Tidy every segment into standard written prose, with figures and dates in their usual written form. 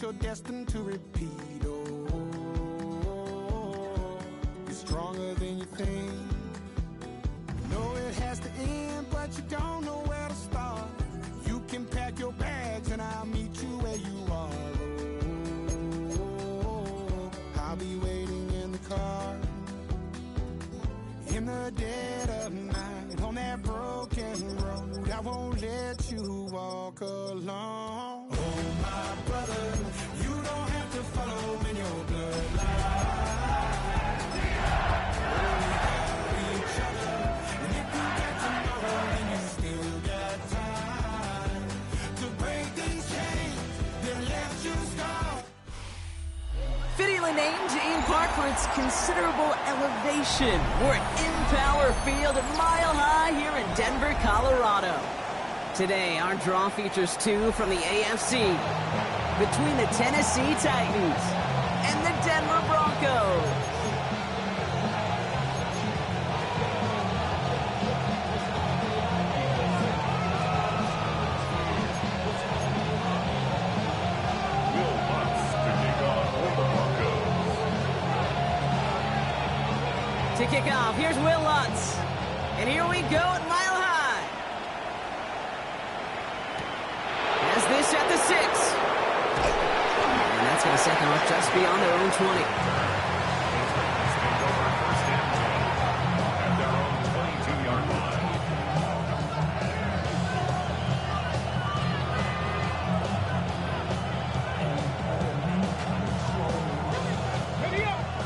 You're destined to repeat. Oh, you're stronger than you think. Know it has to end, but you don't know where to start. You can pack your bags and I'll meet you where you are. Oh, I'll be waiting in the car in the dead of night on that broken road. I won't let you walk alone. Oh, my brother, you don't have to follow in your bloodline. We got each other, and if you get tomorrow, then you still got time to break these chains that left you scarred. Fittingly named in part for its considerable elevation. We're at Empower Field, Mile High here in Denver, Colorado. Today, our draw features two from the AFC between the Tennessee Titans and the Denver Broncos. Will Lutz to kick off for the Broncos. To kick off, here's Will Lutz. And here we go at Mile High. As this at the 6. And that's going to set them up just beyond their own 20. At their own 22-yard line.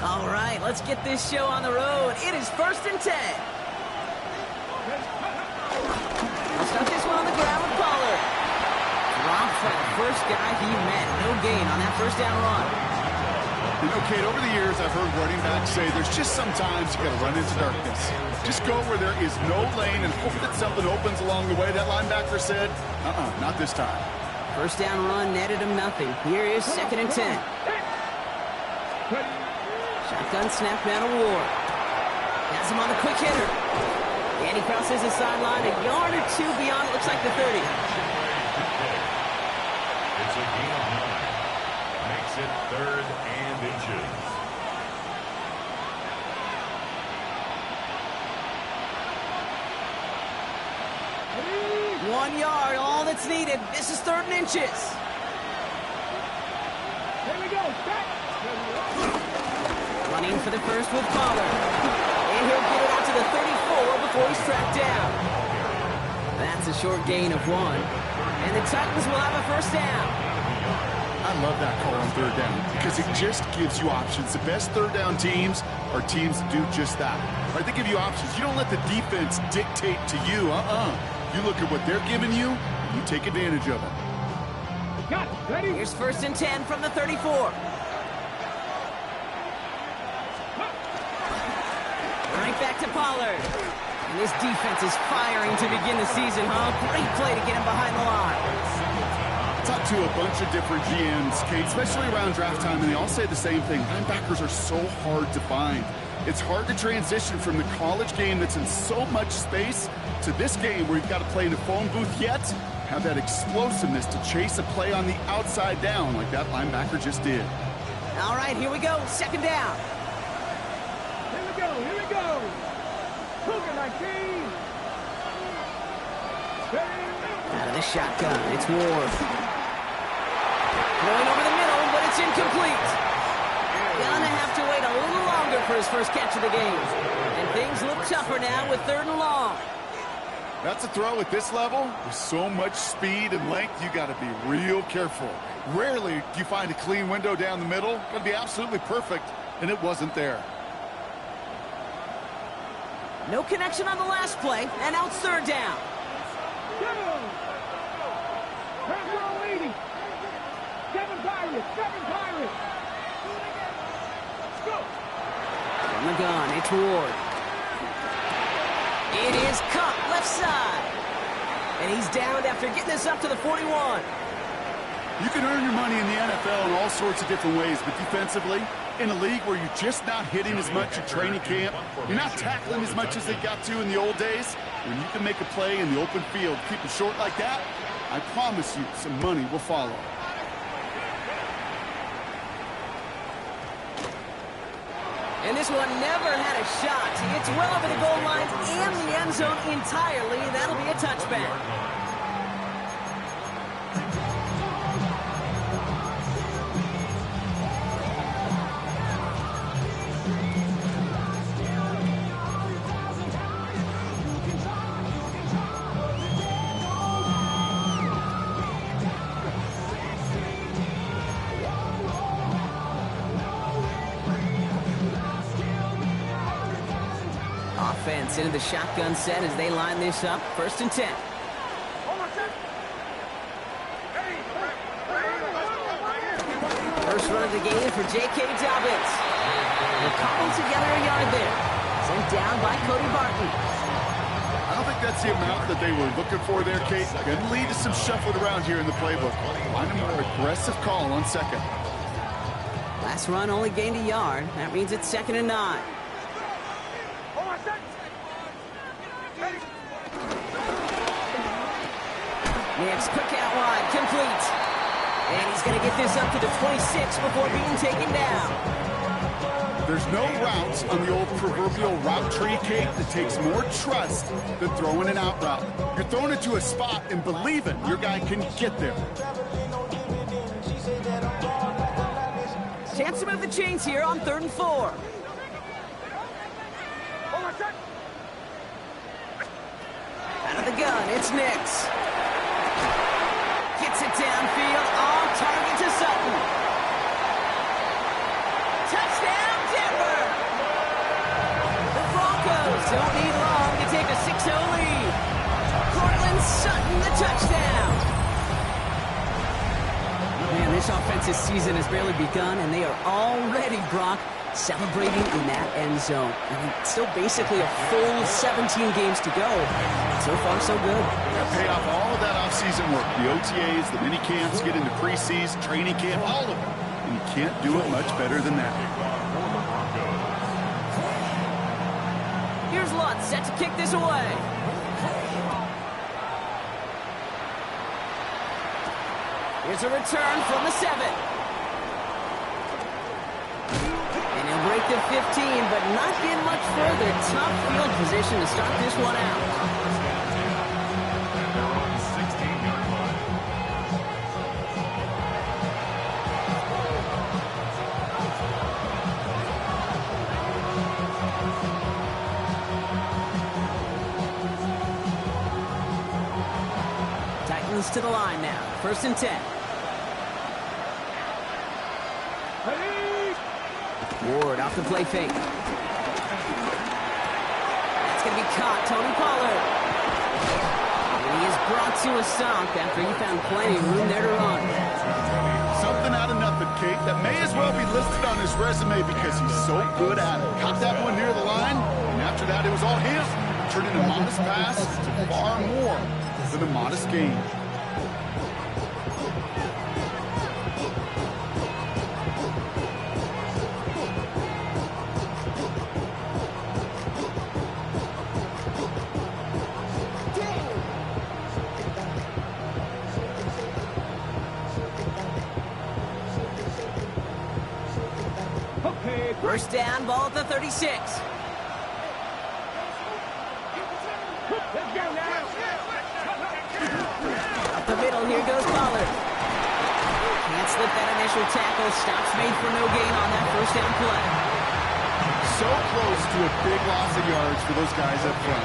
All right, let's get this show on the road. It is 1st and 10. Stuck this one on the ground with Pollard. Dropped by the first guy he met. No gain on that first down run. You know, Kate, over the years, I've heard running backs say there's just sometimes you got to run into darkness. Just go where there is no lane and hope that something opens along the way. That linebacker said, not this time. First down run netted him nothing. Here is 2nd and 10. Shotgun snap, man of war. Has him on the quick hitter. And he crosses the sideline a yard or two beyond, it looks like the 30. It's a gain of 9. Makes it 3rd and inches. One yard, all that's needed. This is 3rd and inches. Here we go. Running for the first with Pollard. And he'll get it out to the 34 before he's tracked down. That's a short gain of 1. And the Titans will have a first down. I love that call on 3rd down because it just gives you options. The best 3rd down teams are teams that do just that. Right? They give you options. You don't let the defense dictate to you. You look at what they're giving you, and you take advantage of it. Got it. Ready? Here's 1st and 10 from the 34. Right back to Pollard. And this defense is firing to begin the season, huh? Great play to get him behind the line. Talk to a bunch of different GMs, Kate, especially around draft time, and they all say the same thing. Linebackers are so hard to find. It's hard to transition from the college game that's in so much space to this game where you've got to play in a phone booth yet have that explosiveness to chase a play on the outside down like that linebacker just did. All right, here we go. 2nd down. Here we go. Here we go. Cougar 19. Out of the shotgun, it's Ward. Going over the middle, but it's incomplete. Gonna have to wait a little longer for his first catch of the game. And things look tougher now with 3rd and long. That's a throw at this level. With so much speed and length, you got to be real careful. Rarely do you find a clean window down the middle. Got to be absolutely perfect, and it wasn't there. No connection on the last play, and now it's 3rd down. Go. Here's row 80. 7 Pirates. 7 Pirates. Let's go. From the gun, it's Ward. It is caught left side. And he's downed after getting this up to the 41. You can earn your money in the NFL in all sorts of different ways, but defensively, in a league where you're just not hitting as much at training camp, you're not tackling as much as they got to in the old days, when you can make a play in the open field, keep it short like that, I promise you some money will follow. And this one never had a shot. It's well over the goal line and the end zone entirely. That'll be a touchback. Offense into the shotgun set as they line this up. 1st and 10. First run of the game for J.K. Dobbins. They're cobbled together a yard there. Sent down by Cody Barton. I don't think that's the amount that they were looking for there, Kate. Going to lead to some shuffling around here in the playbook. Find a more aggressive call on 2nd. Last run only gained a yard. That means it's 2nd and 9. Next, quick out wide, complete. And he's going to get this up to the 26 before being taken down. There's no routes on the old proverbial route tree, Kate, that takes more trust than throwing an out route. You're throwing it to a spot and believing your guy can get there. Chance to move the chains here on 3rd and 4. Out of the gun, it's Nix. Gets it downfield, on target to Sutton. Touchdown, Denver! The Broncos don't need long to take a 6-0 lead. Cortland Sutton, the touchdown. Man, this offensive season has barely begun, and they are already, Brock, celebrating in that end zone. And still basically a full 17 games to go. So far, so good. Pay off all of that offseason work. The OTAs, the mini camps, get into preseason, training camp, all of it. And you can't do it much better than that. Here's Lutz set to kick this away. Here's a return from the 7. And he'll break the 15, but not get much further. Tough field position to start this one out. Titans to the line now. 1st and 10. Ward off the play fake. That's going to be caught. Tony Pollard. And he is brought to a stop after he found plenty of room there to run. Something out of nothing, Kate, that may as well be listed on his resume because he's so good at it. Caught that one near the line, and after that it was all him. Turned in a modest pass to far more than a modest gain. First down, ball at the 36. Up the middle, here goes Pollard. Can't slip that initial tackle. Stops made for no gain on that first down play. So close to a big loss of yards for those guys up front.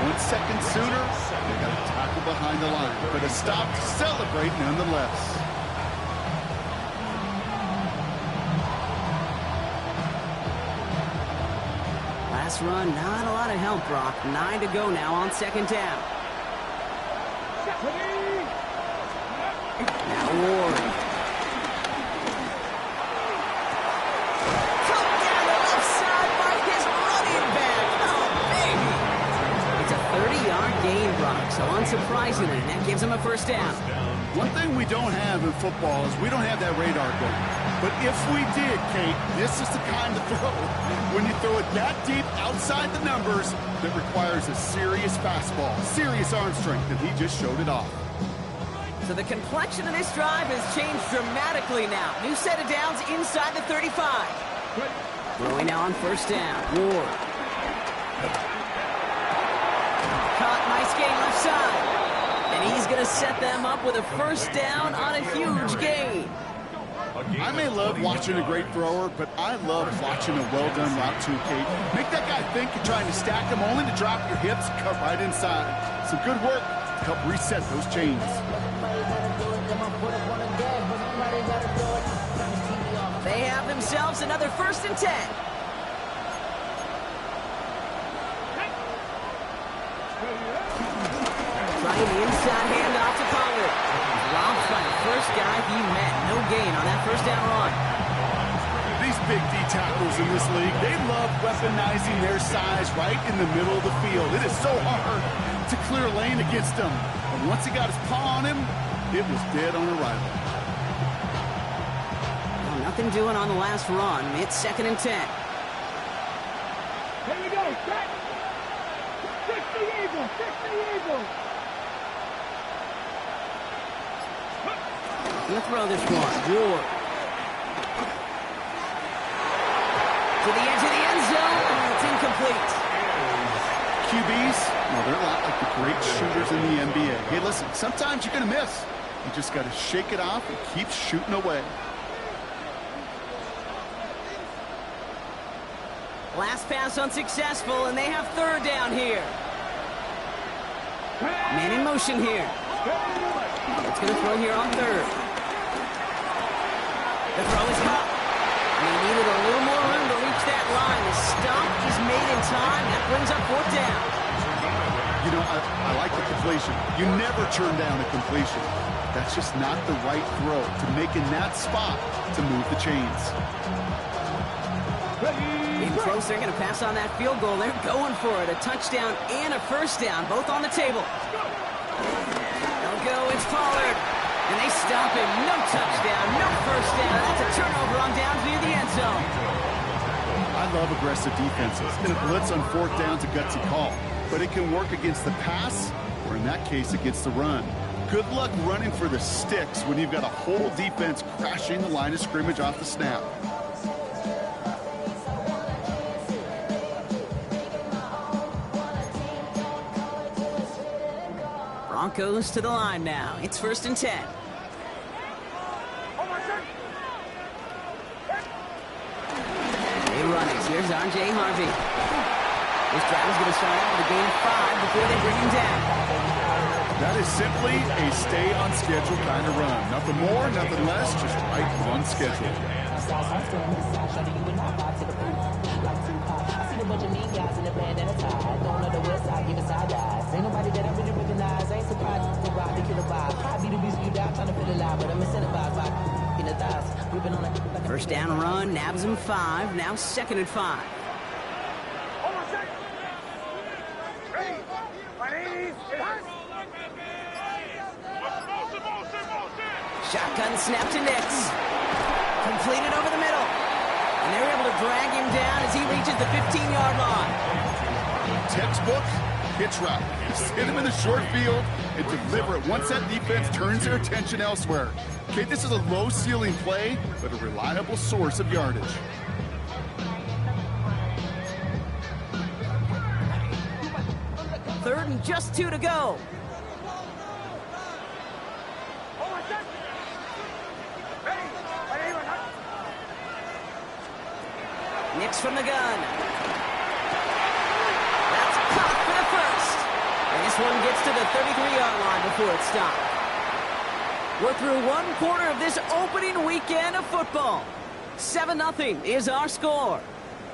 1 second sooner, they got a tackle behind the line, but a stop to celebrate nonetheless. Last run, not a lot of help, Brock. 9 to go now on 2nd down. Now Ward. Cut down the left side by his running back. Oh, baby. It's a 30-yard gain, Brock, so unsurprisingly, that gives him a first down. One thing we don't have in football is we don't have that radar gun. But if we did, Kate, this is the kind of throw, when you throw it that deep outside the numbers, that requires a serious fastball, serious arm strength, and he just showed it off. So the complexion of this drive has changed dramatically now. New set of downs inside the 35. Throwing now on first down. Ward. Caught. Nice gain left side. And he's going to set them up with a first down on a huge gain. I may love watching a great thrower, but I love watching a well-done route too, Kate. Make that guy think you're trying to stack him only to drop your hips, cut right inside. Some good work to help reset those chains. They have themselves another 1st and 10. Trying the inside handoff to Pollard. Robbed by the first guy he met. No gain on that first down run. These big D tackles in this league, they love weaponizing their size right in the middle of the field. It is so hard to clear lane against them. And once he got his paw on him, it was dead on arrival. Well, nothing doing on the last run. It's 2nd and 10. Here we go. Set. 60 Eagles. 60 Eagles. Gonna throw this one. Ward. To the edge of the end zone. Oh, it's incomplete. QBs, well, they're a lot like the great shooters in the NBA. Hey, listen, sometimes you're going to miss. You just got to shake it off and keep shooting away. Last pass unsuccessful, and they have 3rd down here. Man in motion here. It's going to throw here on 3rd. The throw is caught. And he needed a little more room to reach that line. The stop is made in time. That brings up 4th down. You know, I like the completion. You never turn down a completion. That's just not the right throw to make in that spot to move the chains. In close, they're going to pass on that field goal. They're going for it. A touchdown and a first down, both on the table. They'll go. It's Pollard. And they stop him. No touchdown, no first down. That's a turnover on downs near the end zone. I love aggressive defenses. And a blitz on 4th down's a gutsy call. But it can work against the pass, or in that case, against the run. Good luck running for the sticks when you've got a whole defense crashing the line of scrimmage off the snap. Broncos to the line now. It's 1st and 10. They run it. Here's R.J. Harvey. This drive is going to start out with a gain of 5 before they bring him down. That is simply a stay on schedule kind of run. Nothing more, nothing less, just right on schedule. First down run, nabs him 5. Now 2nd and 5. Shotgun snap to Nix. Completed over the middle. And they're able to drag him down as he reaches the 15-yard line. Textbook pitch route. Just hit him in the short field and deliver it once that defense turns their attention elsewhere. Okay, this is a low-ceiling play, but a reliable source of yardage. Third and just 2 to go. Nix from the gun. That's caught for the first. And this one gets to the 33-yard line before it's stopped. We're through 1 quarter of this opening weekend of football. 7-0 is our score.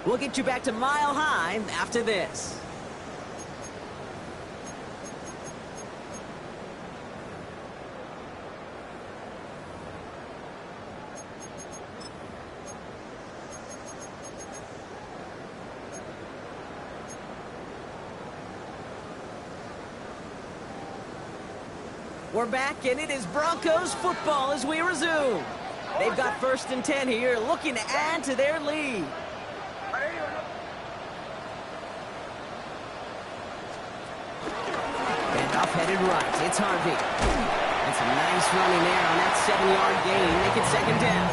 We'll get you back to Mile High after this. We're back, and it is Broncos football as we resume. They've got 1st and 10 here, looking to add to their lead. And off headed right, it's Harvey. That's a nice running there on that 7-yard gain, make it 2nd down.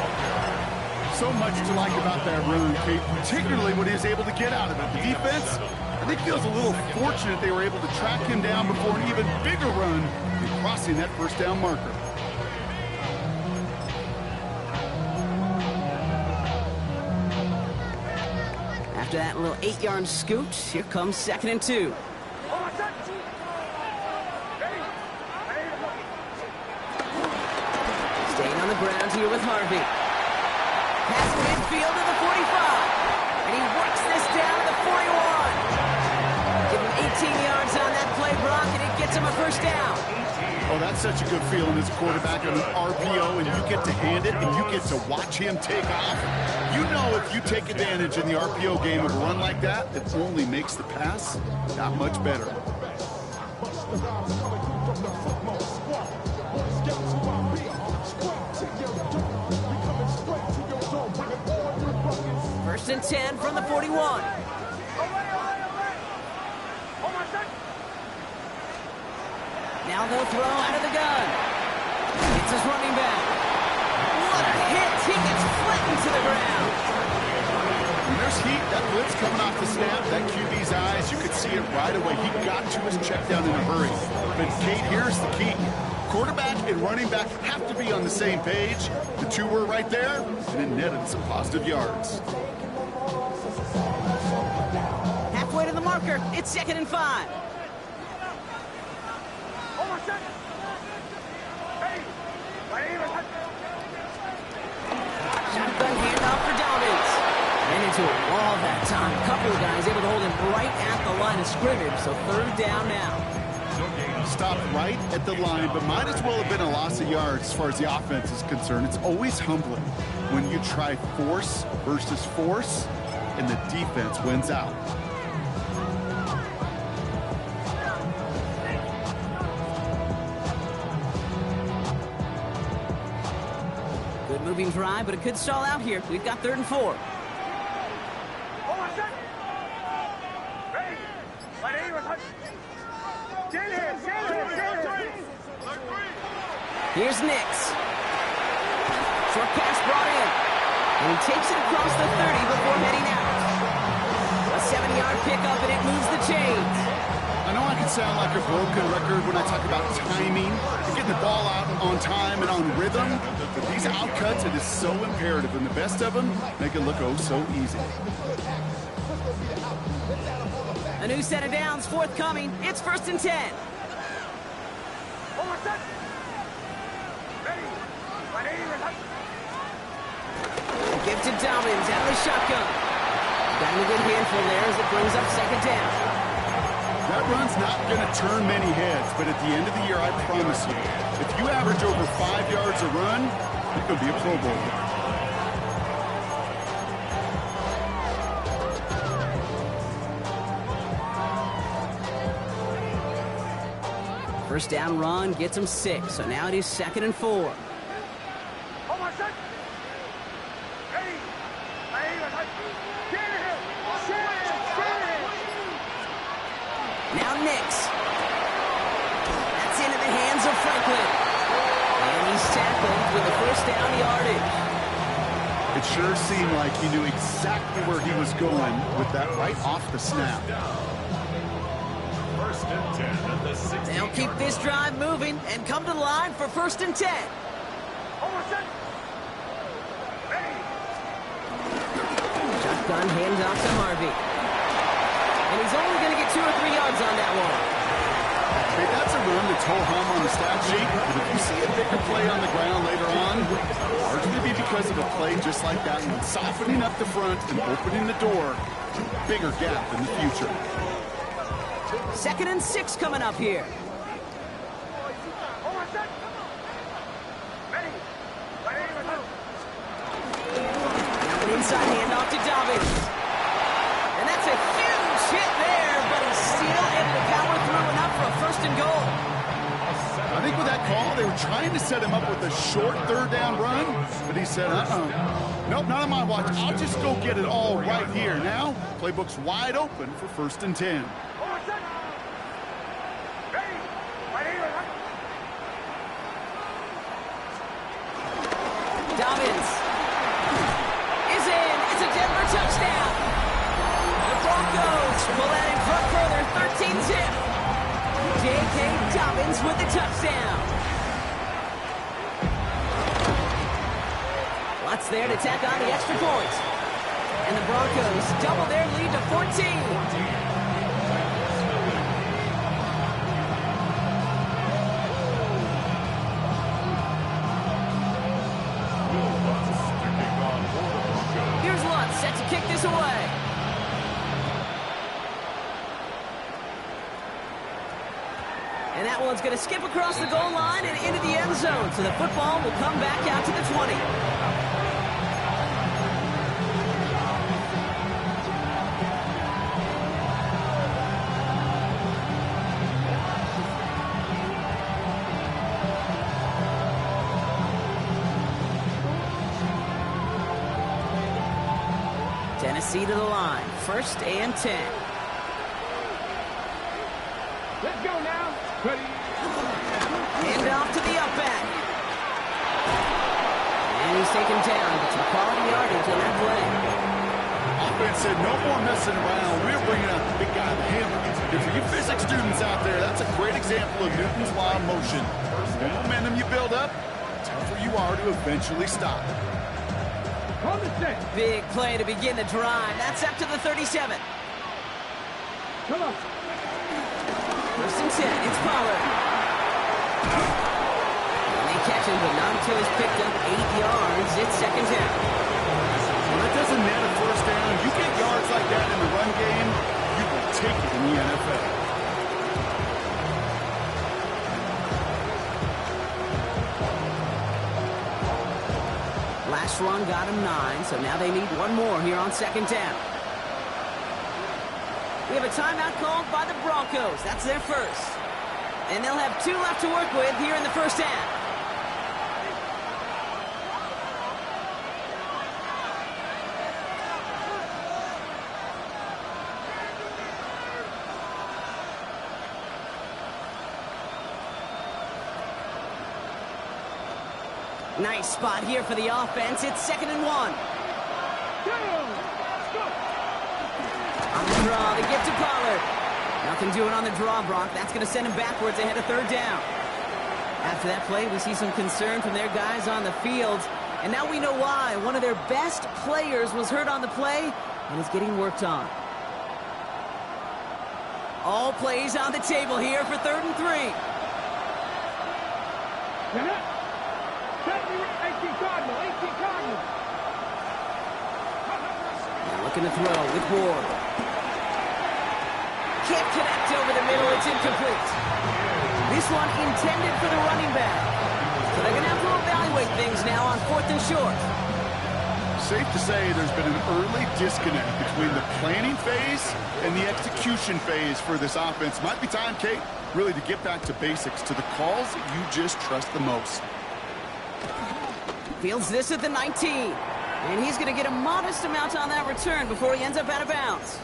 So much to like about that run, Kate, particularly what he was able to get out of it. The defense, I think, feels a little fortunate they were able to track him down before an even bigger run in crossing that first down marker. After that little 8-yard scoot, here comes 2nd and 2. Staying on the ground here with Harvey. Pass midfield to the 45. And he works this down to the 41. Give him 18 yards on that play, Brock, and it gets him a first down. Oh, that's such a good feeling as a quarterback on an RPO, and you get to hand it, and you get to watch him take off. You know if you take advantage in the RPO game of a run like that, it only makes the pass that much better. First and 10 from the 41. Now they'll throw out of the gun. It's his running back. What a hit! He gets flattened to the ground. When there's heat, that blitz coming off the snap, that QB's eyes, you could see it right away. He got to his check down in a hurry. But Kate, here's the key. Quarterback and running back have to be on the same page. The two were right there, and it netted some positive yards. Halfway to the marker. It's 2nd and 5. Shotgun handoff for Dobbins. Ran into a wall that time. A couple of guys able to hold him right at the line of scrimmage. So 3rd down now. Stopped right at the line, but might as well have been a loss of yards as far as the offense is concerned. It's always humbling when you try force versus force, and the defense wins out. Good moving drive, but it could stall out here. We've got 3rd and 4. Here's Nix. Short pass brought in. And he takes it across the 30 before heading out. A 70-yard pickup, and it moves the chains. I know I can sound like a broken record when I talk about timing and getting the ball out on time and on rhythm, but these outcuts, it is so imperative, and the best of them make it look oh so easy. A new set of downs forthcoming. It's 1st and 10. Give to Dobbins out of the shotgun. Got him a good handful there as it brings up 2nd down. That run's not going to turn many heads, but at the end of the year, I promise you, if you average over 5 yards a run, you're going to be a Pro Bowler. First down run gets him 6, so now it is 2nd and 4. Now Nix. That's into the hands of Franklin. And he's tackled with a first down yardage. It sure seemed like he knew exactly where he was going with that right off the snap. First and 10 at the 60. They'll keep this drive moving and come to the line for 1st and 10. Shotgun handoff to Harvey. And he's only going to get 2 or 3 yards on that one. Hey, that's a run that's ho-hum on the stat sheet, but if you see a bigger play on the ground later on, largely be because of a play just like that one, softening up the front and opening the door, bigger gap in the future. 2nd and 6 coming up here. Now an inside handoff to Dobbins. And that's a huge hit there, but he's still able to power through enough for a 1st and goal. I think with that call, they were trying to set him up with a short 3rd down run, but he said, nope, not on my watch. I'll just go get it all right here. Now, playbook's wide open for 1st and 10. Dobbins. Ravens with the touchdown. Lutz there to tack on the extra point. And the Broncos double their lead to 14. Here's Lutz set to kick this away. And that one's going to skip across the goal line and into the end zone. So the football will come back out to the 20. Tennessee to the line. 1st and 10. Let's go now. Ready. Hand off to the up back. And he's taken down. But some quality yardage on that play. Offense said no more messing around. We're bringing out the big guy, the hammer. And for you physics students out there, that's a great example of Newton's law of motion. The momentum you build up, the tougher you are to eventually stop. On the set. Big play to begin the drive. That's up to the 37. Come on. 1st and 10. It's Pollard. And they catch him, but not until he's picked up 8 yards. It's 2nd down. When it doesn't net a 1st down, you get yards like that in the run game, you will take it in the NFL. Last run got him 9, so now they need one more here on 2nd down. We have a timeout called by the Broncos. That's their first. And they'll have 2 left to work with here in the 1st half. Nice spot here for the offense. It's 2nd and 1. On the draw, they get to Pollard. Nothing doing on the draw, Brock. That's going to send him backwards ahead of 3rd down. After that play, we see some concern from their guys on the field. And now we know why. One of their best players was hurt on the play and is getting worked on. All plays on the table here for 3rd and 3. 18 Cardinal. Now looking to throw with Ward. Can't connect over the middle. It's incomplete. This one intended for the running back. So they're going to have to evaluate things now on 4th and short. Safe to say there's been an early disconnect between the planning phase and the execution phase for this offense. Might be time, Kate, really to get back to basics, to the calls that you just trust the most. Fields this at the 19. And he's going to get a modest amount on that return before he ends up out of bounds.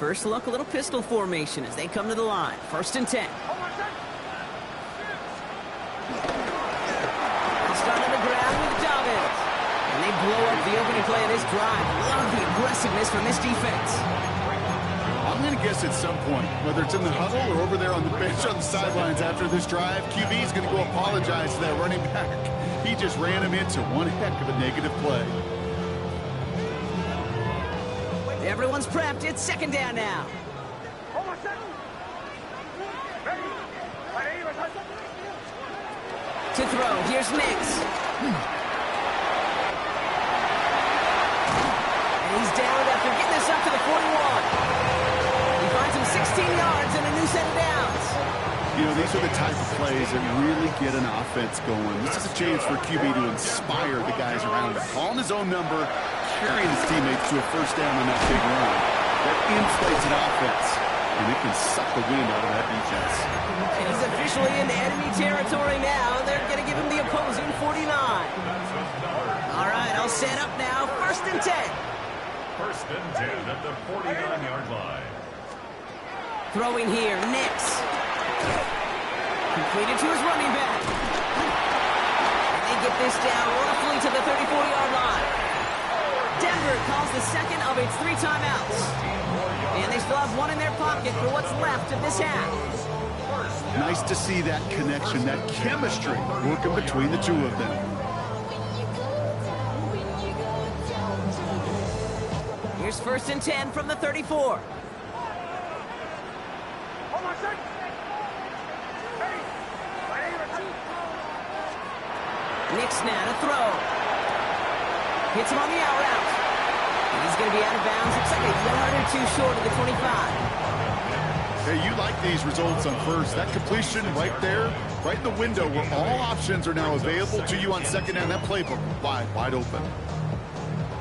First look, a little pistol formation as they come to the line. 1st and 10. They'll start on the ground with Dobbins. And they blow up the opening play of this drive. Love the aggressiveness from this defense. I'm going to guess at some point, whether it's in the huddle or over there on the bench on the sidelines after this drive, QB is going to go apologize to that running back. He just ran him into one heck of a negative play. Everyone's prepped. It's 2nd down now. To throw. Here's Nix. And he's down after getting this up to the 41. He finds him 16 yards and a new set of downs. You know, these are the type of plays that really get an offense going. This is a chance for QB to inspire the guys around him. Calling his own number, carrying his teammates to a 1st down on that big run. That inflates an offense. and it can suck the wind out of that defense. He's officially in enemy territory now. They're going to give him the opposing 49. All right, I'll set up now. 1st and 10. 1st and 10 at the 49-yard line. Throwing here, Nix. Completed to his running back. And they get this down roughly to the 34-yard line. Denver calls the second of its 3 timeouts. And they still have 1 in their pocket for what's left of this half. Nice to see that connection, that chemistry working between the two of them. Here's 1st and 10 from the 34. Nix now to throw. Hits him on the out route. And he's going to be out of bounds. Looks like a yard or 2 short of the 25. Hey, you like these results on first. That completion right there, right in the window where all options are now available to you on second down. That playbook wide open.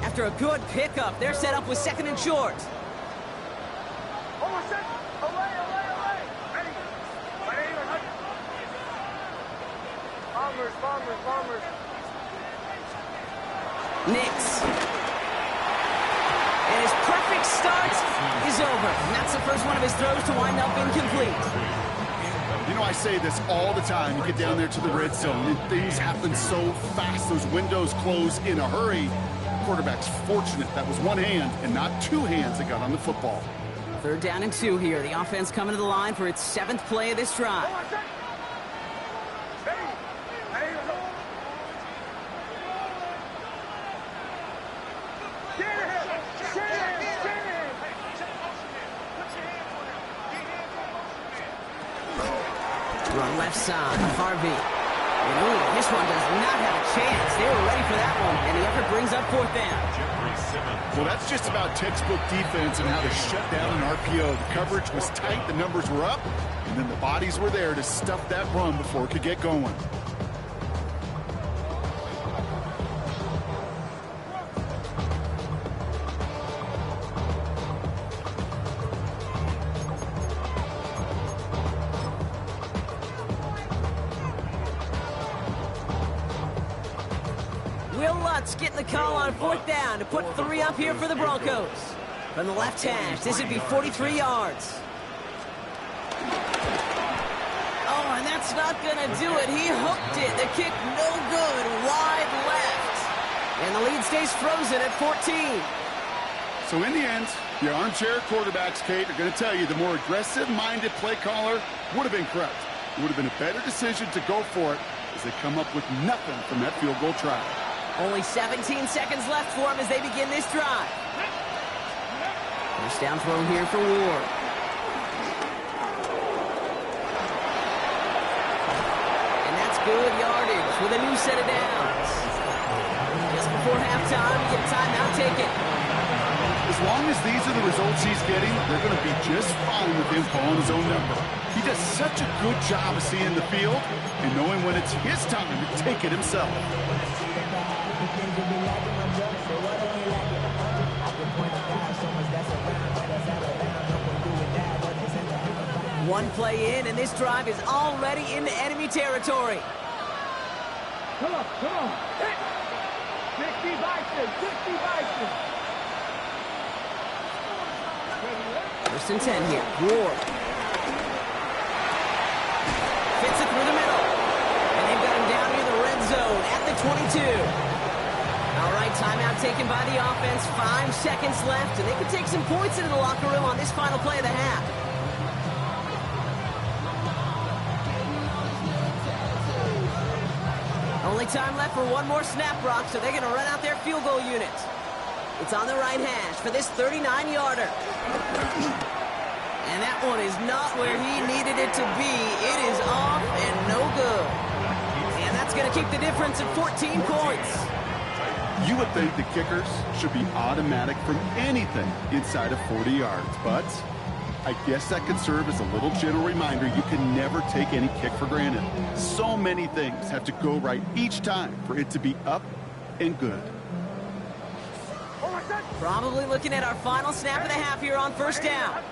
After a good pickup, they're set up with 2nd and short. Bombers. Nix. And his perfect start is over. And that's the first one of his throws to wind up incomplete. You know, I say this all the time. You get down there to the red zone, and things happen so fast. Those windows close in a hurry. Quarterback's fortunate that was one hand and not 2 hands that got on the football. 3rd down and 2 here. The offense coming to the line for its 7th play of this drive. Run left side, Harvey. And ooh, this one does not have a chance. They were ready for that one, and the effort brings up 4th down. Well, that's just about textbook defense and how to shut down an RPO. The coverage was tight, the numbers were up, and then the bodies were there to stuff that run before it could get going. Getting the call on 4th down to put 3 up here for the Broncos. From the left hash, this would be 43 yards. Oh, and that's not going to do it. He hooked it. The kick no good. Wide left. And the lead stays frozen at 14. So in the end, the armchair quarterbacks, Kate, are going to tell you the more aggressive-minded play caller would have been correct. It would have been a better decision to go for it as they come up with nothing from that field goal try. Only 17 seconds left for him as they begin this drive. First down throw here for Ward. And that's good yardage with a new set of downs. Just before halftime, you get a timeout taken. As long as these are the results he's getting, they're going to be just fine with him calling his own number. He does such a good job of seeing the field and knowing when it's his time to take it himself. One play in, and this drive is already into enemy territory. Come on. 60 Bison. 1st and 10 here. Ward. Fits it through the middle. And they've got him down near the red zone at the 22. All right, timeout taken by the offense. 5 seconds left, and they can take some points into the locker room on this final play of the half. Only time left for one more snap, Brock, so they're going to run out their field goal unit. It's on the right hash for this 39-yarder. And that one is not where he needed it to be. It is off and no good. And that's going to keep the difference at 14 points. You would think the kickers should be automatic from anything inside of 40 yards, but I guess that could serve as a little gentle reminder you can never take any kick for granted. So many things have to go right each time for it to be up and good. Probably looking at our final snap of the half here on 1st down.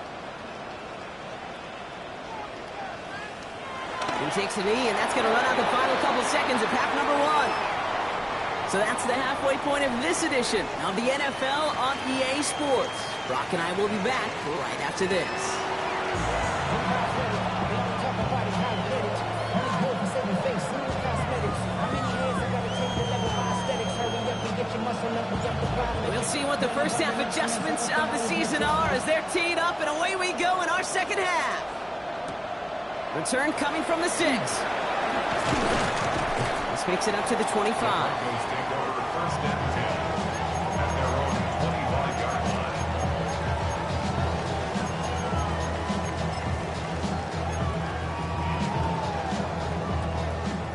He takes a knee, and that's going to run out the final couple seconds of half number 1. So that's the halfway point of this edition of the NFL on EA Sports. Brock and I will be back right after this. We'll see what the first half adjustments of the season are as they're teed up, and away we go in our second half. Return coming from the 6. This makes it up to the 25. Broncos take over first and 10 at their own 25-yard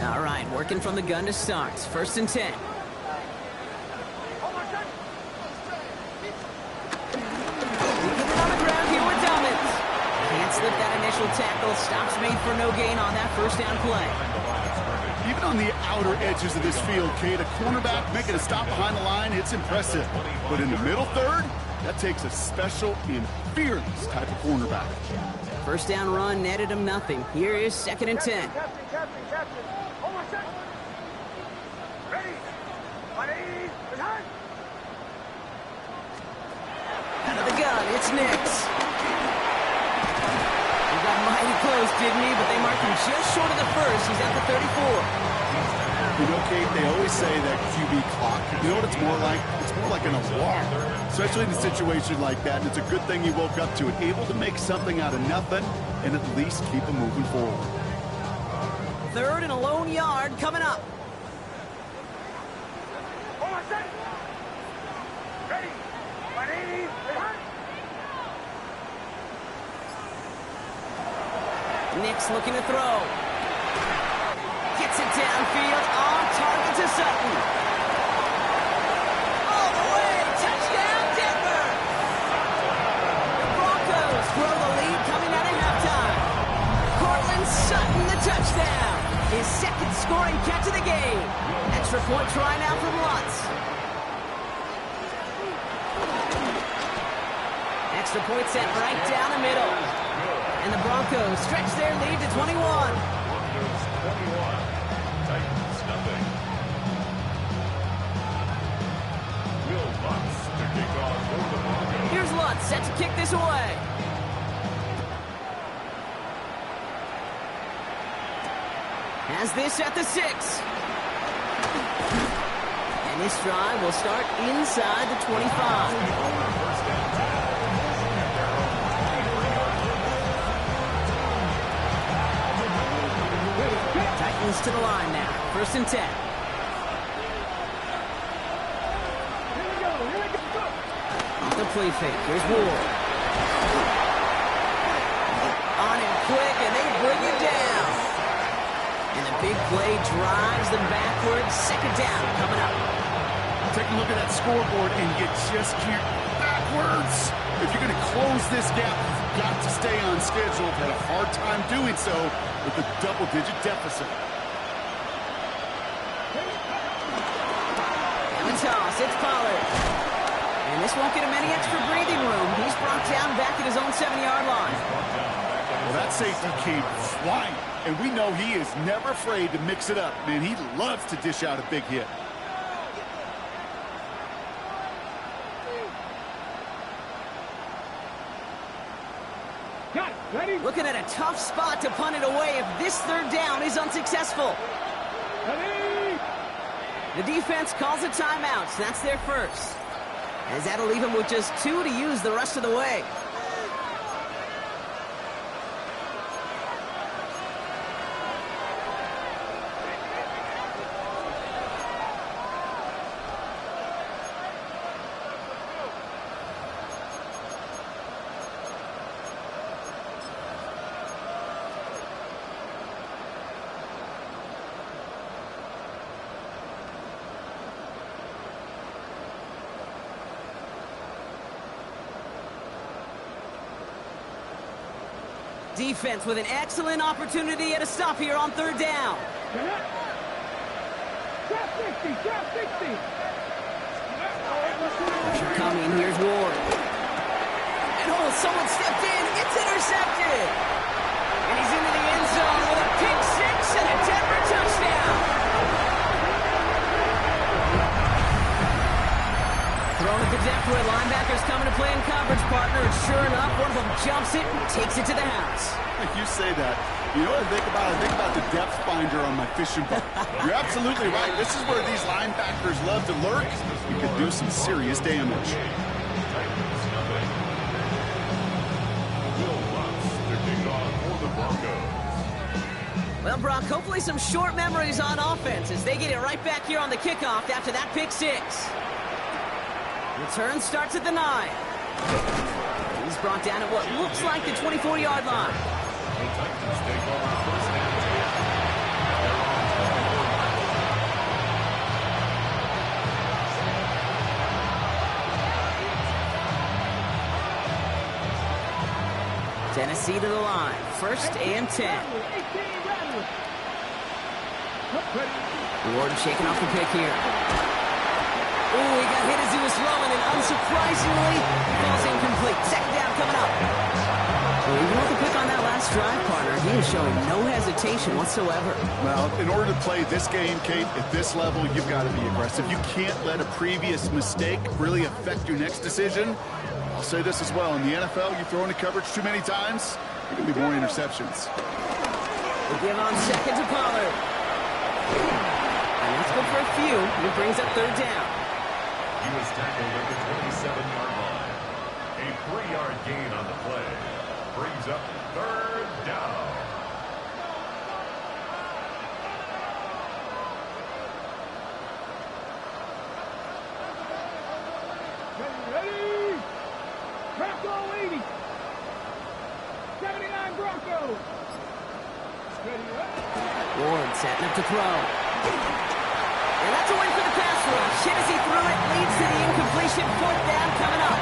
line. All right, working from the gun to start. First and 10. Slip that initial tackle. Stops made for no gain on that first down play. Even on the outer edges of this field, Kate, a cornerback making a stop behind the line, it's impressive. But in the middle third, that takes a special and fearless type of cornerback. First down run netted him nothing. Here is second and 10. Captain. Hold on, set. Ready. Ready. Behind. Out of the gun, it's Nix. Got mighty close, didn't he? But they marked him just short of the first. He's at the 34. You know, Kate, they always say that QB clock. You know what it's more like? It's more like an alarm, especially in a situation like that. And it's a good thing you woke up to it, able to make something out of nothing and at least keep them moving forward. Third and a lone yard coming up. Hold on, set. Ready. Ready. Behind. Nix looking to throw. Gets it downfield, on target to Sutton. All the way, touchdown Denver! The Broncos grow the lead coming out of halftime. Cortland Sutton the touchdown. His second scoring catch of the game. Extra point try now from Lutz. Extra point set right down the middle. And the Broncos stretch their lead to 21. Broncos 21. Titans nothing. Will Lutz to kick off for the Broncos. Here's Lutz set to kick this away. Has this at the 6. And this drive will start inside the 25. Titans to the line now. First and 10. Here we go. Off the play fake. Here's Ward. On him quick, and they bring it down. And the big play drives them backwards. Second down coming up. Take a look at that scoreboard, and you just can't backwards. If you're going to close this gap, you've got to stay on schedule. Had a hard time doing so with a double-digit deficit. And the toss, it's Pollard. And this won't get him any extra breathing room. He's brought down back at his own 7-yard line. Well, that safety came flying, and we know he is never afraid to mix it up. Man, he loves to dish out a big hit. Ready. Looking at a tough spot to punt it away if this third down is unsuccessful. Ready. The defense calls a timeout, so that's their first. As that'll leave him with just 2 to use the rest of the way. Defense with an excellent opportunity at a stop here on third down. Drop 60. Pressure coming, here's Ward. And someone stepped in, it's intercepted. And he's into the end zone with a pick six. partner, and sure enough, one of them jumps it and takes it to the house. You say that. You know what I think about? I think about the depth finder on my fishing boat. You're absolutely right. This is where these linebackers love to lurk. You could do some serious damage. Well, Brock, hopefully some short memories on offense as they get it right back here on the kickoff after that pick six. Return starts at the 9. He's brought down at what looks like the 24-yard line. The Titans take over first and 10. Tennessee to the line. First and 10. Warden shaking off the pick here. Ooh, he got hit as he was throwing, and unsurprisingly, falls incomplete. Second down coming up. Well, even with the pick on that last drive, partner, he is showing no hesitation whatsoever. Well, in order to play this game, Kate, at this level, you've got to be aggressive. You can't let a previous mistake really affect your next decision. I'll say this as well. In the NFL, you throw into coverage too many times, there can be more interceptions. They give on second to Pollard. And that's good for a few. And it brings up third down. He was tackled at the 27-yard line. A 3-yard gain on the play. Brings up third down. Ready? Bronco 80. 79 Broncos. Ready, Ward setting up to throw. And that's a win for the pass rush. Hit as he threw it, leads to the incompletion. Fourth down coming up.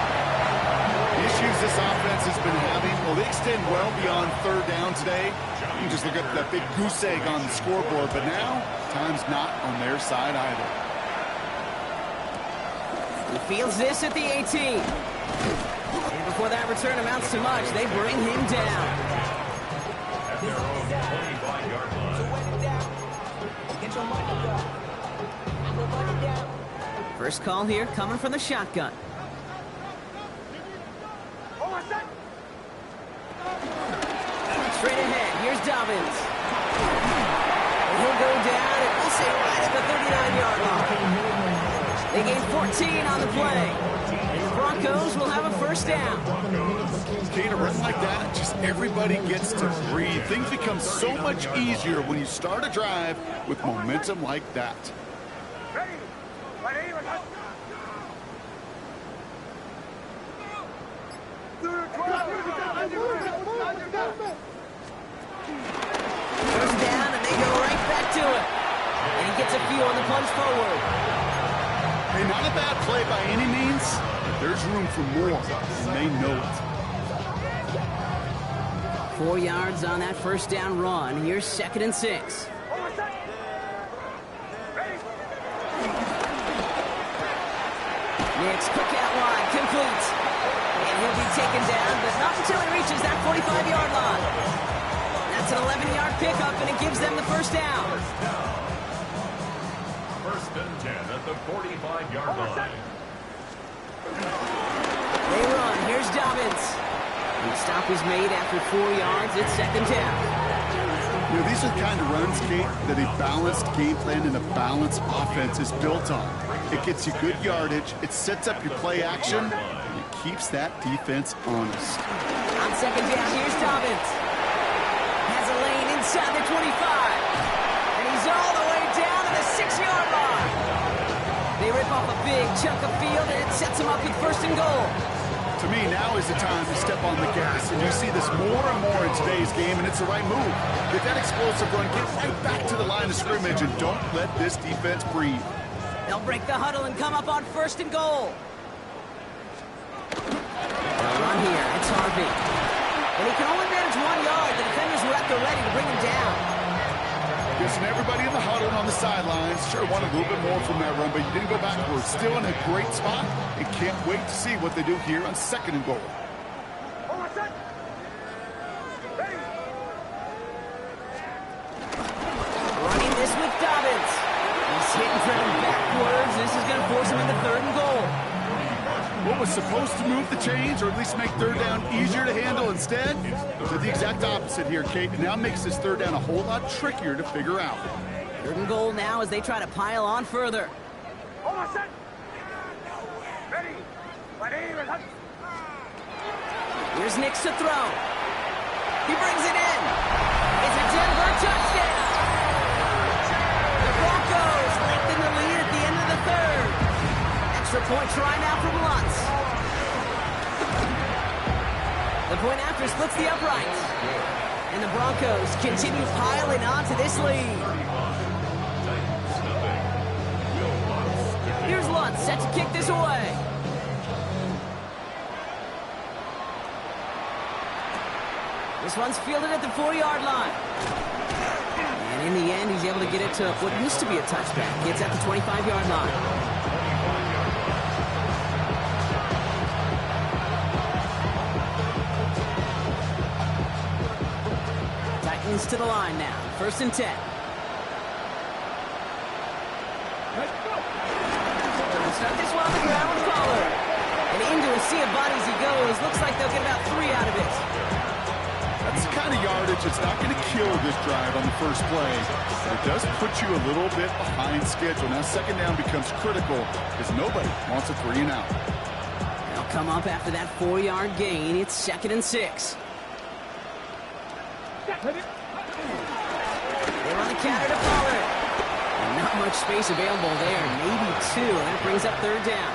The issues this offense has been having, well, they extend well beyond third down today. You can just look at that big goose egg on the scoreboard, but now, time's not on their side either. He fields this at the 18. And before that return amounts to much, they bring him down. At their own 25-yard line. First call here coming from the shotgun. Straight ahead, here's Dobbins. And he'll go down, and we'll say right at the 39-yard line. They gain 14 on the play. And the Broncos will have a first down. Kate, a run like that, just everybody gets to breathe. Things become so much easier when you start a drive with momentum like that. First down, and they go right back to it. And he gets a few on the punch forward. Hey, not a bad play by any means, but there's room for more, and they know it. 4 yards on that first down run. Here's second and 6. Nick's cookout line complete. And he'll be taken down, but not until he reaches that 45-yard line. That's an 11-yard pickup, and it gives them the first down. First and 10 at the 45-yard line. They run. Here's Dobbins. The stop is made after 4 yards. It's second down. You know, these are the kind of runs, Kate, that a balanced game plan and a balanced offense is built on. It gets you good yardage, it sets up your play action, and it keeps that defense honest. On second down, here's Dobbins. Has a lane inside the 25. And he's all the way down to the 6-yard line. They rip off a big chunk of field, and it sets them up with first and goal. To me, now is the time to step on the gas, and you see this more and more in today's game, and it's the right move. Get that explosive run, get right back to the line of scrimmage, and don't let this defense breathe. They'll break the huddle and come up on first and goal. They'll run here. It's Harvey. But he can only manage 1 yard. The defenders were at the ready to bring him down. Guessing everybody in the huddle and on the sidelines sure wanted a little bit more from that run, but you didn't go backwards. Still in a great spot, and can't wait to see what they do here on second and goal. Running this with Dobbins. He's hitting for him backwards. This is going to force him into third and goal. What was supposed to move the chains, or at least make third down easier to handle. Instead, did the exact opposite here, Kate. It now makes this third down a whole lot trickier to figure out. 3rd and goal now as they try to pile on further. Here's Nix to throw. He brings it in. It's a Denver touchdown. The Broncos lengthen the lead at the end of the 3rd. Extra point try now from Lutz. The point after splits the uprights. And the Broncos continue piling on to this lead. Here's Lutz set to kick this away. This one's fielded at the 4-yard line. And in the end, he's able to get it to what used to be a touchback. It's at the 25-yard line. Titans to the line now. 1st and 10. Start this one on the ground with Pollard. And into a sea of bodies he goes. Looks like they'll get about 3 out of it. That's the kind of yardage that's not going to kill this drive on the first play. But it does put you a little bit behind schedule. Now 2nd down becomes critical because nobody wants a 3 and out. They'll come up after that 4-yard gain. It's 2nd and 6. They run the counter to Pollard. And not much space available there. Maybe 2. That brings up 3rd down.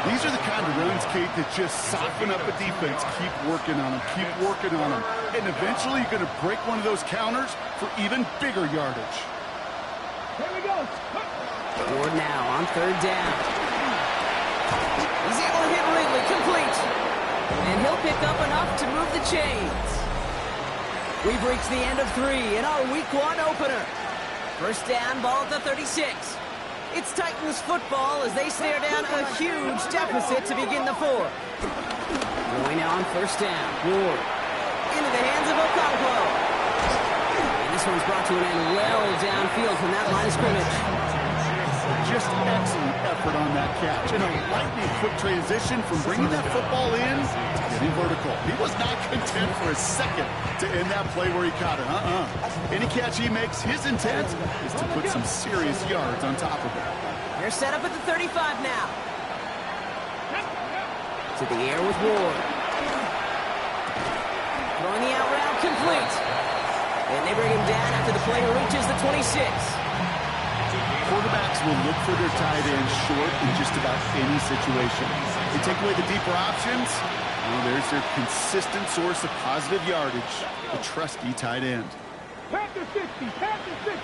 These are the kind of runs, Kate, that just soften up a defense. Keep working on them, keep working on them. And eventually you're going to break one of those counters for even bigger yardage. Here we go. Ward now on 3rd down. He's able to hit Ridley complete. And he'll pick up enough to move the chains. We've reached the end of 3 in our Week 1 opener. 1st down, ball at the 36. It's Titans football as they stare down a huge deficit to begin the 4th. Going now on 1st down. Ward into the hands of Okonkwo. And this one's brought to an end well downfield from that line of scrimmage. Just excellent effort on that catch. And a lightning quick transition from bringing that football in to getting vertical. He was not content for a second to end that play where he caught it. Any catch he makes, his intent is to put some serious yards on top of it. They're set up at the 35 now. To the air with Ward. Throwing the out route complete. And they bring him down after the play reaches the 26. Quarterbacks will look for their tight end short in just about any situation. They take away the deeper options. Well, there's their consistent source of positive yardage, the trusty tight end. Panther 60, Panther 60.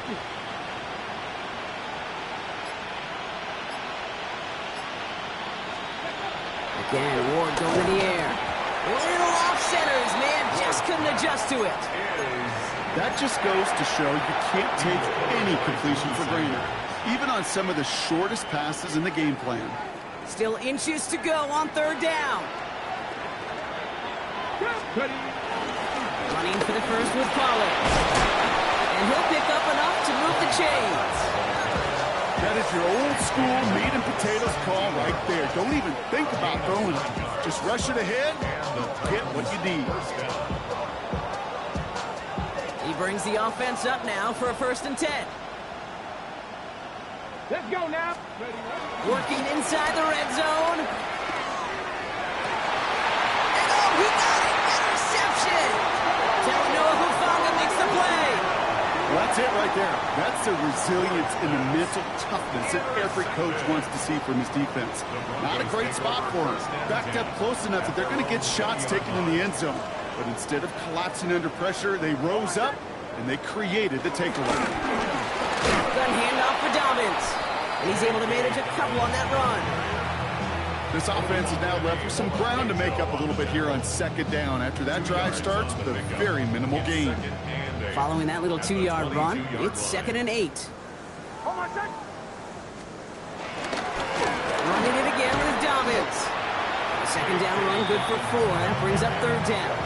Again, Ward going to the air. Little off centers, man, just couldn't adjust to it. That just goes to show you can't take any completion for granted, even on some of the shortest passes in the game plan. Still inches to go on 3rd down. Running for the first with Pollard. And he'll pick up enough to move the chains. That is your old school meat and potatoes call right there. Don't even think about throwing it. Just rush it ahead and get what you need. He brings the offense up now for a 1st and 10. Let's go now. Working inside the red zone. And oh, he got it! Interception! Talanoa Hufanga makes the play. Well, that's it right there. That's the resilience and the mental toughness that every coach wants to see from his defense. Not a great spot for him. Backed up close enough that they're going to get shots taken in the end zone. But instead of collapsing under pressure, they rose up and they created the takeaway. Gun handoff for Dobbins. And he's able to manage a couple on that run. This offense is now left with some ground to make up a little bit here on 2nd down after that drive starts with a very minimal gain. Following that little 2-yard run, it's 2nd and 8. Running it again with Dobbins. A 2nd down run good for 4. That brings up 3rd down.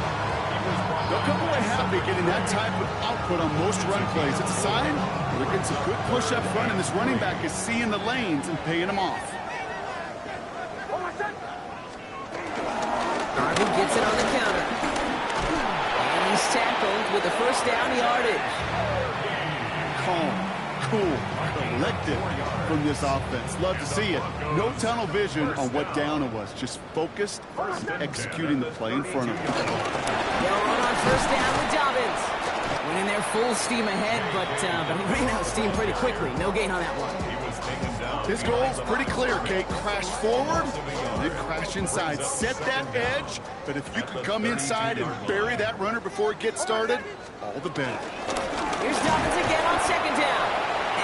They'll come away happy getting that type of output on most run plays. It's a sign they're getting some good push up front, and this running back is seeing the lanes and paying them off. with the first down yardage. Calm, cool, collected from this offense. Love to see it. No tunnel vision on what down it was. Just focused, executing the play in front of them. They'll run on first down with Dobbins. Went in there full steam ahead, but he ran out of steam pretty quickly. No gain on that one. His goal's pretty clear, Kate. Crash forward, then crash inside. Set that edge, but if you could come inside and bury that runner before it gets started, all the better. Here's Dobbins again on second down.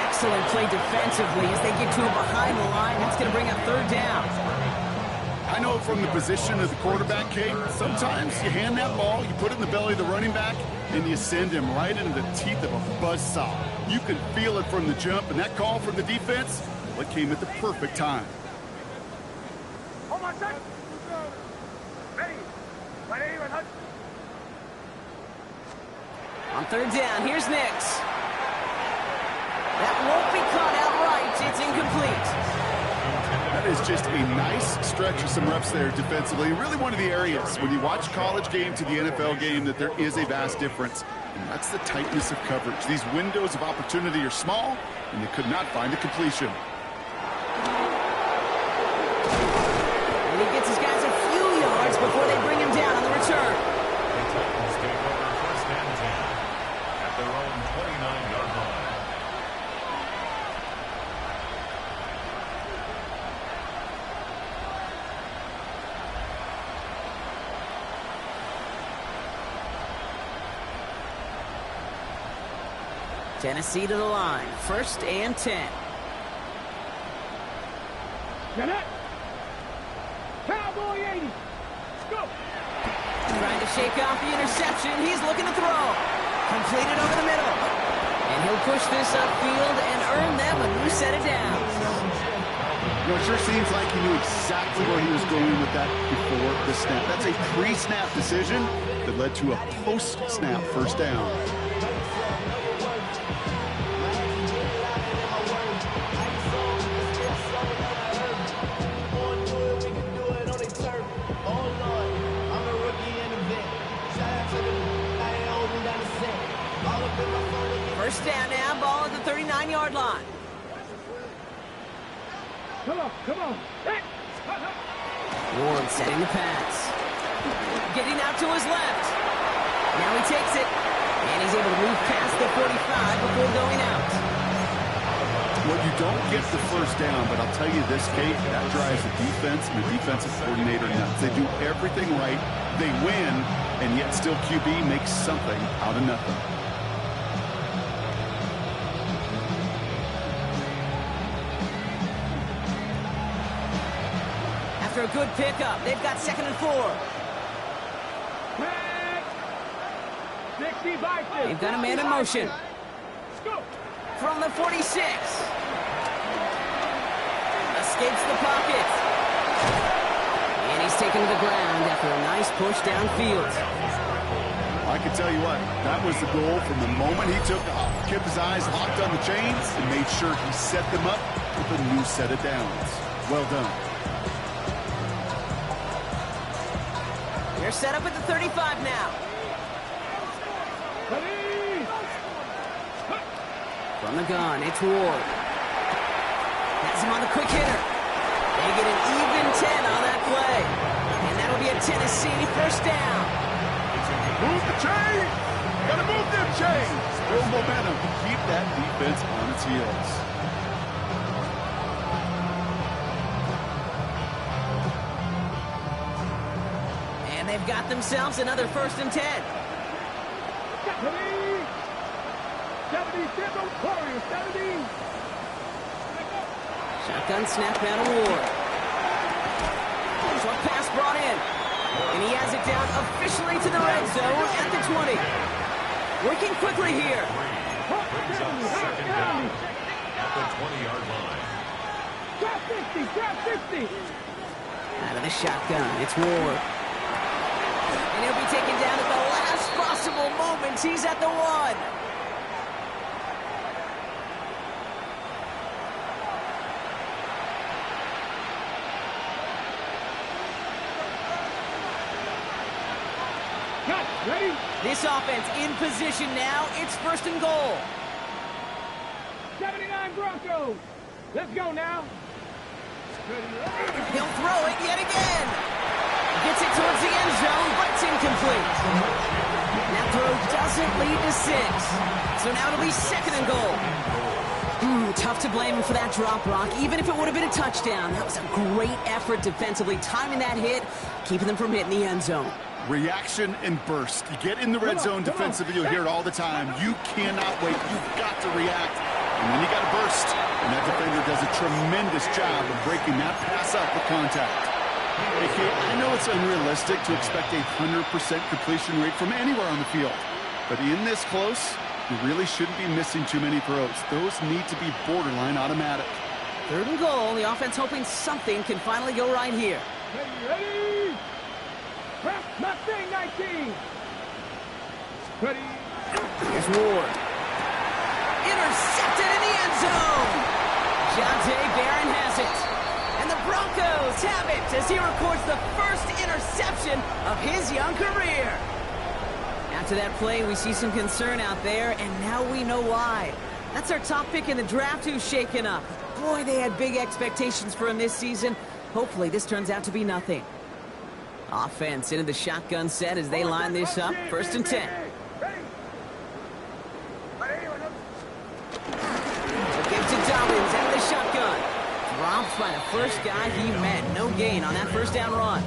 Excellent play defensively as they get to him behind the line. That's going to bring up third down. I know from the position of the quarterback, Kate, sometimes you hand that ball, you put it in the belly of the running back, and you send him right into the teeth of a buzzsaw. You can feel it from the jump, and that call from the defense, well, it came at the perfect time. Hold on, son. Ready. On third down, here's Nix. That won't be caught outright. It's incomplete. That is just a nice stretch of some reps there defensively. Really one of the areas when you watch college game to the NFL game that there is a vast difference. And that's the tightness of coverage. These windows of opportunity are small, and they could not find a completion. And he gets his guys a few yards before they bring him down on the return. The Titans take over first and 10 at their own 29-yard line. Tennessee to the line. First and 10. Get it. Cowboy 80. Let's go. Trying to shake off the interception. He's looking to throw. Completed over the middle. And he'll push this upfield and earn them a new set of downs. You know, it sure seems like he knew exactly where he was going with that before the snap. That's a pre-snap decision that led to a post-snap first down. First down now, ball at the 39-yard line. Come on. Hey. Ward setting the pass. Getting out to his left. Now he takes it. And he's able to move past the 45 before going out. Well, you don't get the first down, but I'll tell you this, Kate, that drives the defense and the defensive coordinator nuts. They do everything right. They win, and yet still QB makes something out of nothing. After a good pickup, they've got second and 4. Back. 65. They've got a man in motion. Let's go. From the 46. Escapes the pocket. And he's taken to the ground after a nice push downfield. I can tell you what, that was the goal from the moment he took off. Kept his eyes locked on the chains and made sure he set them up with a new set of downs. Well done. They're set up at the 35 now. From the gun, it's Ward. Has him on the quick hitter. They get an even 10 on that play. And that'll be a Tennessee first down. Move the chains! Gotta move them chains! Build momentum to keep that defense on its heels. And they've got themselves another first and 10. 77 Warriors, 70. Shotgun snap out of Ward. Short pass brought in. And he has it down officially to the red zone at the 20. Working quickly here. Brings up second down at the 20-yard line. Drop 50. Out of the shotgun, it's Ward. And he'll be taken down at the last possible moment. He's at the 1. Cut. Ready? This offense in position now. It's first and goal. 79 Broncos. Let's go now. He'll throw it yet again. Gets it towards the end zone, but it's incomplete. That throw doesn't lead to 6. So now it'll be second and goal. Tough to blame him for that drop, Brock. Even if it would have been a touchdown, that was a great effort defensively, timing that hit, keeping them from hitting the end zone. Reaction and burst. You get in the red zone defensively, you'll hear it all the time. You cannot wait. You've got to react. And then you got to burst. And that defender does a tremendous job of breaking that pass up with contact. Okay, I know it's unrealistic to expect a 100% completion rate from anywhere on the field. But in this close, you really shouldn't be missing too many throws. Those need to be borderline automatic. Third and goal. The offense hoping something can finally go right here. Ready? Press Mustang 19. Ready? Here's Ward. Intercepted in the end zone. Jonte Barron has it. And the Broncos have it as he records the first interception of his young career. After that play, we see some concern out there, and now we know why. That's our top pick in the draft who's shaken up. Boy, they had big expectations for him this season. Hopefully this turns out to be nothing. Offense into the shotgun set as they line this up. First and 10. Gives to Dobbins out of the shotgun. Dropped by the first guy he met. No gain on that first down run.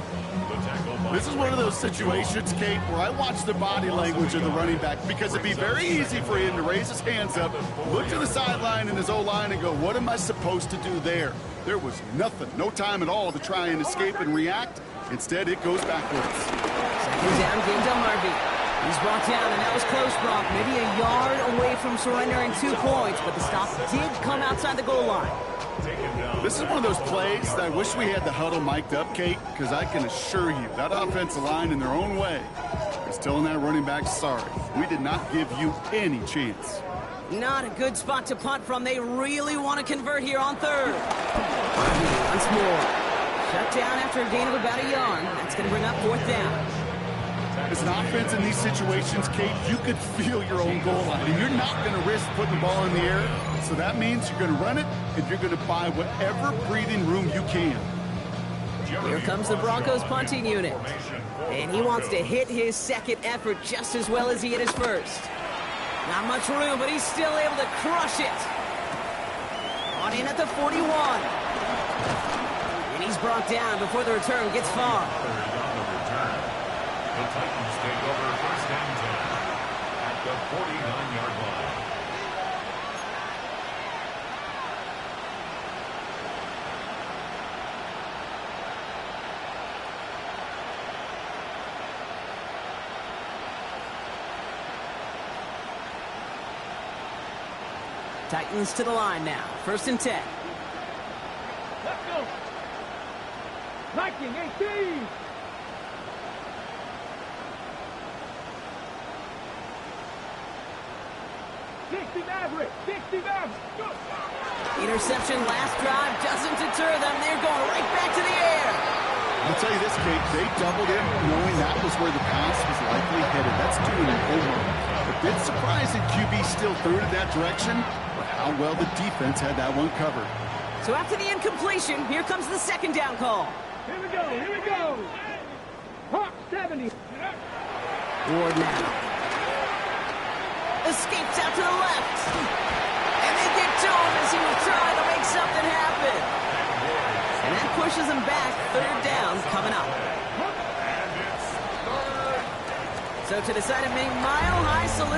This is one of those situations, Kate, where I watch the body language of the running back because it'd be very easy for him to raise his hands up, look to the sideline in his O-line and go, what am I supposed to do there? There was nothing, no time at all to try and escape and react. Instead, it goes backwards. Second down, gain to Harvey. He's brought down, and that was close, Brock. Maybe a yard away from surrendering 2 points, but the stop did come outside the goal line. This is one of those plays that I wish we had the huddle mic'd up, Kate, because I can assure you that offensive line in their own way is telling that running back, sorry, we did not give you any chance. Not a good spot to punt from. They really want to convert here on third. Once more. Shut down after a gain of about a yard. That's going to bring up fourth down. As an offense in these situations, Kate, you could feel your own goal line, and you're not going to risk putting the ball in the air. So that means you're going to run it, and you're going to buy whatever breathing room you can. Here comes the Broncos punting unit. And he wants to hit his second effort just as well as he hit his first. Not much room, but he's still able to crush it. On in at the 41. And he's brought down before the return gets far. The Titans take over first and 10 at the 49-yard line. Titans to the line now. First and 10. Let's go. Viking 18. Interception last drive doesn't deter them. They're going right back to the air. I'll tell you this, Kate, they doubled him knowing that was where the pass was likely headed. That's doing an homework. A bit surprising QB still threw it in that direction, but how well the defense had that one covered. So after the incompletion, here comes the second down call. Here we go, here we go. Hawk 70. Ward now. Escapes out to the left. And they get to him as he was trying to make something happen. And that pushes him back. Third down coming up. So to decide to make mile-high salutes.